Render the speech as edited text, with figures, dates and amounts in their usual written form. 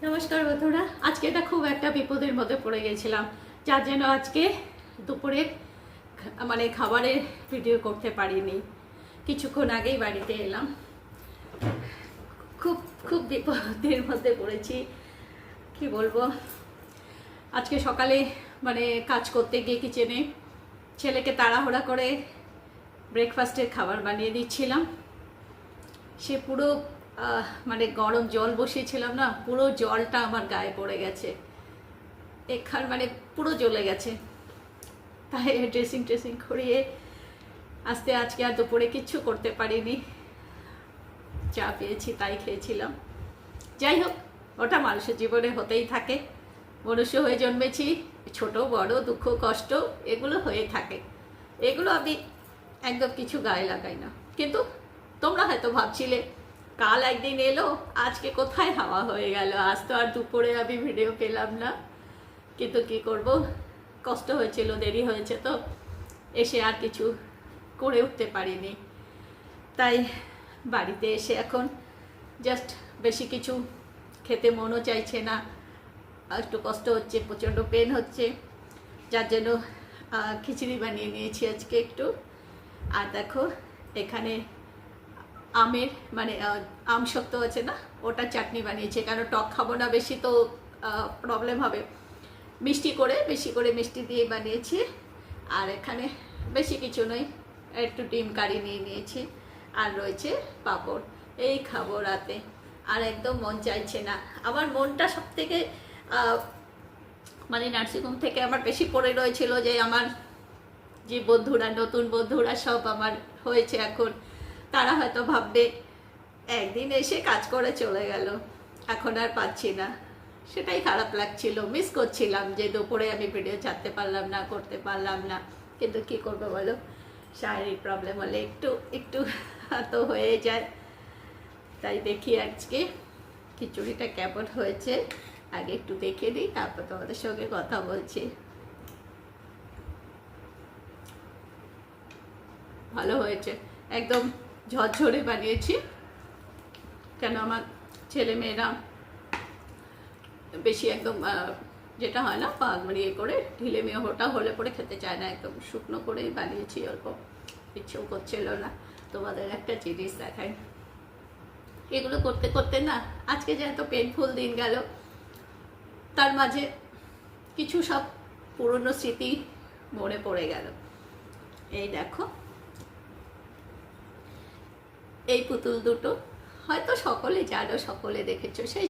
নমস্কার বন্ধুরা, আজকে এটা খুব একটা বিপদের মধ্যে পড়ে গেছিলাম, যার জন্য আজকে দুপুরে খাবারের ভিডিও করতে পারিনি। কিছুক্ষণ আগেই বাড়িতে এলাম। খুব খুব বিপদের মধ্যে পড়েছি, কি বলবো। আজকে সকালে কাজ করতে গিয়ে কিচেনে ছেলেকে তাড়াহুড়া করে ব্রেকফাস্টের খাবার বানিয়ে দিচ্ছিলাম। সে পুরো গরম জল বসিয়েছিলাম না, পুরো জলটা আমার গায়ে পড়ে গেছে, এখান পুরো জ্বলে গেছে। তাই ড্রেসিং করিয়ে আজকে আর দুপুরে কিচ্ছু করতে পারিনি। চা পেয়েছি তাই খেয়েছিলাম। যাই হোক, ওটা মানুষের জীবনে হতেই থাকে। মনুষ্য হয়ে জন্মেছি, ছোট বড় দুঃখ কষ্ট এগুলো হয়ে থাকে, এগুলো আমি একদম কিছু গায়ে লাগাই না। কিন্তু তোমরা হয়তো ভাবছিলে কাল একদিন এলো, আজকে কোথায় হাওয়া হয়ে গেল, আজ তো আর দুপুরে আমি ভিডিও পেলাম না। কিন্তু কি করব, কষ্ট হয়েছিল, দেরি হয়েছে, তো এসে আর কিছু করে উঠতে পারিনি। তাই বাড়িতে এসে এখন জাস্ট বেশি কিছু খেতে মনও চাইছে না, একটু কষ্ট হচ্ছে, প্রচণ্ড পেন হচ্ছে, যার জন্য খিচুড়ি বানিয়ে নিয়েছি আজকে একটু। আর দেখো এখানে আমের আম শক্ত আছে না, ওটা চাটনি বানিয়েছে, কারণ টক খাবো না বেশি, তো প্রবলেম হবে। বেশি করে মিষ্টি দিয়ে বানিয়েছি। আর এখানে বেশি কিছু নয়, একটু ডিম কারি নিয়ে নিয়েছি, আর রয়েছে পাঁপড়। এই খাবো রাতে। আর একদম মন চাইছে না। আমার মনটা সব থেকে নার্সিংহোম থেকে আমার বেশি পড়ে রয়েছিল যে আমার যে বন্ধুরা, নতুন বন্ধুরা সব আমার হয়েছে এখন, তারা হয়তো ভাববে একদিন এসে কাজ করে চলে গেল, এখন আর পাচ্ছি না। সেটাই খারাপ লাগছিল, মিস করছিলাম যে দুপুরে আমি ভিডিও ছাড়তে পারলাম না, করতে পারলাম না। কিন্তু কি করবো বলো, শারীরিক প্রবলেম হলে একটু একটু তো হয়ে যায়। তাই দেখি আজকে খিচুড়িটা কেমন হয়েছে, আগে একটু দেখে নিই, তারপর তোমাদের সঙ্গে কথা বলছি। ভালো হয়েছে, একদম ঝরঝরে বানিয়েছি, কেন আমার ছেলে মেয়েরা বেশি একদম যেটা হয় না ইয়ে করে ঢিলে মেয়ে ওটা হলে পরে খেতে চায় না, একদম শুকনো করেই বানিয়েছি। অল্প ইচ্ছেও করছিল না। তোমাদের একটা জিনিস দেখাই, এগুলো করতে করতে না আজকে যে এত পেনফুল দিন গেল, তার মাঝে কিছু সব পুরনো স্মৃতি মনে পড়ে গেল। এই দেখো, এই পুতুল দুটো হয়তো সকলে জানো, সকলে দেখেছো। সেই